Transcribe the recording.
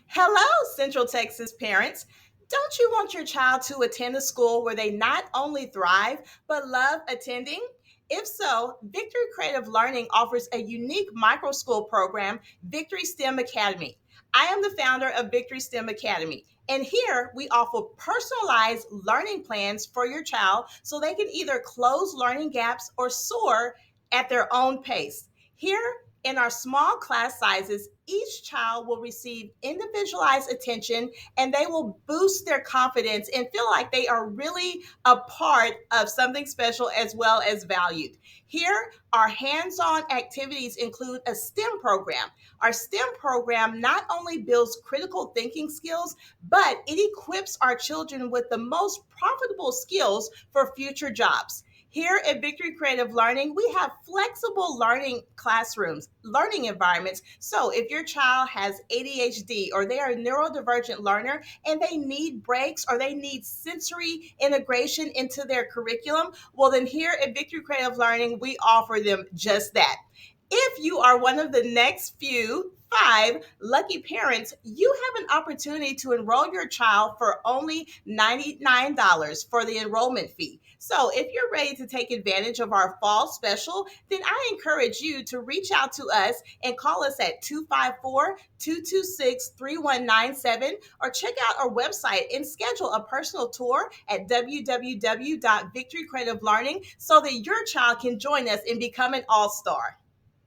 Hello, Central Texas parents. Don't you want your child to attend a school where they not only thrive, but love attending? If so, Victory Creative Learning offers a unique microschool program, Victory STEM Academy. I am the founder of Victory STEM Academy, and here we offer personalized learning plans for your child so they can either close learning gaps or soar at their own pace. Here in our small class sizes, each child will receive individualized attention and they will boost their confidence and feel like they are really a part of something special as well as valued. Here, our hands on activities include a STEM program. Our STEM program not only builds critical thinking skills, but it equips our children with the most profitable skills for future jobs. Here at Victory Creative Learning, we have flexible learning classrooms, learning environments. So if your child has ADHD or they are a neurodivergent learner and they need breaks or they need sensory integration into their curriculum, well, then here at Victory Creative Learning, we offer them just that. If you are one of the next few five lucky parents, you have an opportunity to enroll your child for only $99 for the enrollment fee. So, if you're ready to take advantage of our fall special, then I encourage you to reach out to us and call us at 254-226-3197 or check out our website and schedule a personal tour at www.victorycreativelearning so that your child can join us in becoming an all-star.